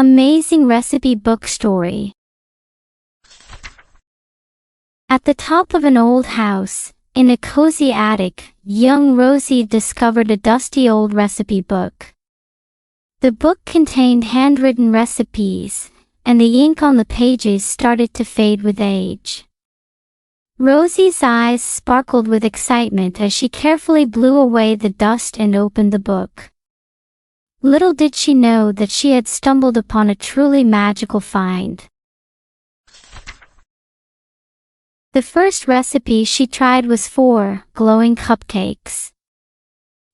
Amazing recipe book story. At the top of an old house, in a cozy attic, young Rosie discovered a dusty old recipe book. The book contained handwritten recipes, and the ink on the pages started to fade with age. Rosie's eyes sparkled with excitement as she carefully blew away the dust and opened the book. Little did she know that she had stumbled upon a truly magical find. The first recipe she tried was 4 glowing cupcakes.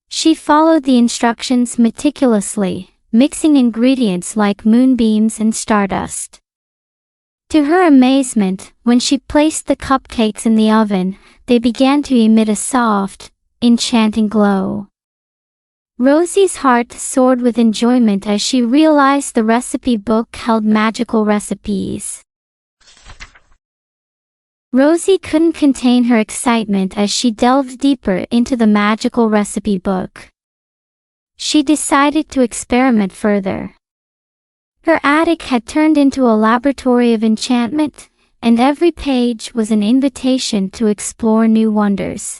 She followed the instructions meticulously, mixing ingredients like moonbeams and stardust. To her amazement, when she placed the cupcakes in the oven, they began to emit a soft, enchanting glow. Rosie's heart soared with enjoyment as she realized the recipe book held magical recipes. Rosie couldn't contain her excitement as she delved deeper into the magical recipe book. She decided to experiment further. Her attic had turned into a laboratory of enchantment, and every page was an invitation to explore new wonders.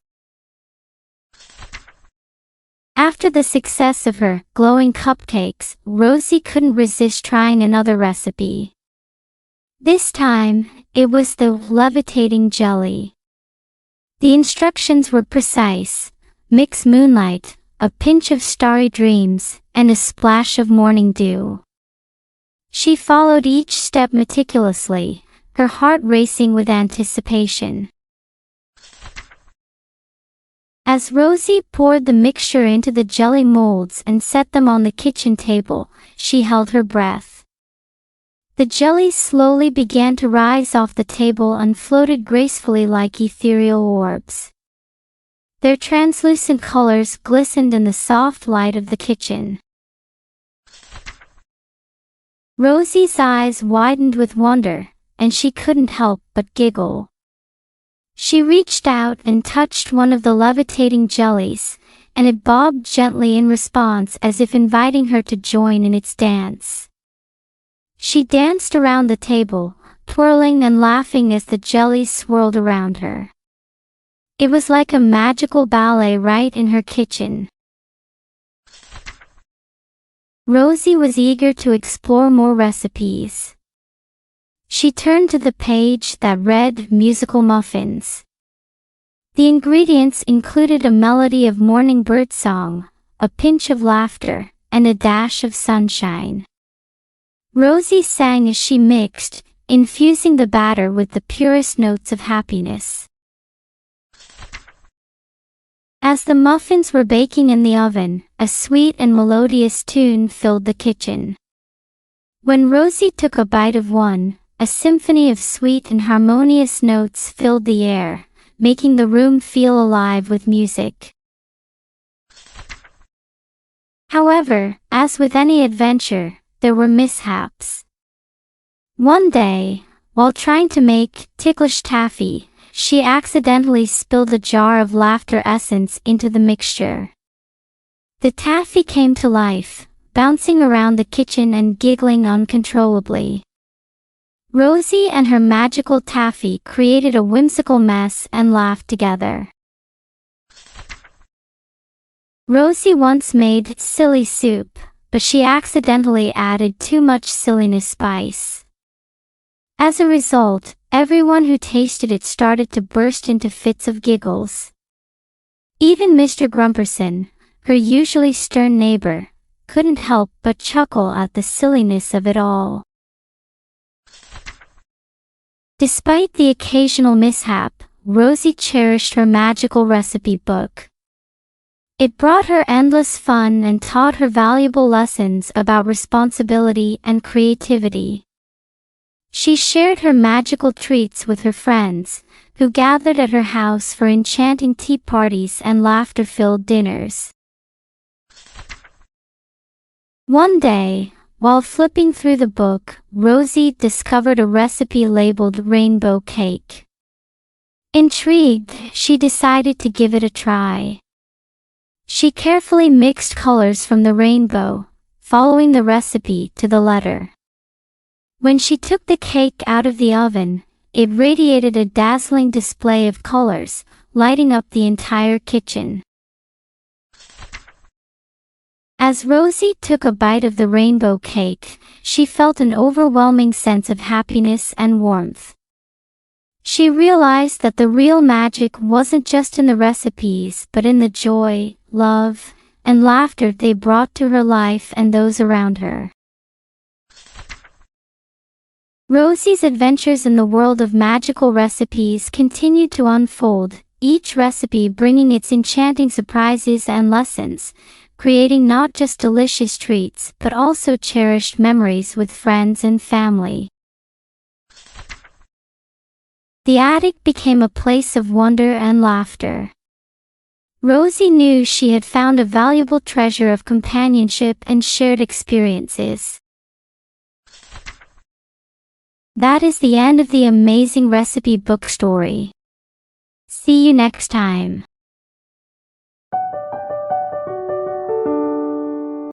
After the success of her glowing cupcakes, Rosie couldn't resist trying another recipe. This time, it was the levitating jelly. The instructions were precise: mix moonlight, a pinch of starry dreams, and a splash of morning dew. She followed each step meticulously, her heart racing with anticipation. As Rosie poured the mixture into the jelly molds and set them on the kitchen table, she held her breath. The jelly slowly began to rise off the table and floated gracefully like ethereal orbs. Their translucent colors glistened in the soft light of the kitchen. Rosie's eyes widened with wonder, and she couldn't help but giggle. She reached out and touched one of the levitating jellies, and it bobbed gently in response as if inviting her to join in its dance. She danced around the table, twirling and laughing as the jellies swirled around her. It was like a magical ballet right in her kitchen. Rosie was eager to explore more recipes. She turned to the page that read musical muffins. The ingredients included a melody of morning birdsong, a pinch of laughter, and a dash of sunshine. Rosie sang as she mixed, infusing the batter with the purest notes of happiness. As the muffins were baking in the oven, a sweet and melodious tune filled the kitchen. When Rosie took a bite of one, a symphony of sweet and harmonious notes filled the air, making the room feel alive with music. However, as with any adventure, there were mishaps. One day, while trying to make ticklish taffy, she accidentally spilled a jar of laughter essence into the mixture. The taffy came to life, bouncing around the kitchen and giggling uncontrollably. Rosie and her magical taffy created a whimsical mess and laughed together. Rosie once made silly soup, but she accidentally added too much silliness spice. As a result, everyone who tasted it started to burst into fits of giggles. Even Mr. Grumperson, her usually stern neighbor, couldn't help but chuckle at the silliness of it all. Despite the occasional mishap, Rosie cherished her magical recipe book. It brought her endless fun and taught her valuable lessons about responsibility and creativity. She shared her magical treats with her friends, who gathered at her house for enchanting tea parties and laughter-filled dinners. One day, while flipping through the book, Rosie discovered a recipe labeled rainbow cake. Intrigued, she decided to give it a try. She carefully mixed colors from the rainbow, following the recipe to the letter. When she took the cake out of the oven, it radiated a dazzling display of colors, lighting up the entire kitchen. As Rosie took a bite of the rainbow cake, she felt an overwhelming sense of happiness and warmth. She realized that the real magic wasn't just in the recipes but in the joy, love, and laughter they brought to her life and those around her. Rosie's adventures in the world of magical recipes continued to unfold, each recipe bringing its enchanting surprises and lessons, creating not just delicious treats but also cherished memories with friends and family. The attic became a place of wonder and laughter. Rosie knew she had found a valuable treasure of companionship and shared experiences. That is the end of the amazing recipe book story. See you next time.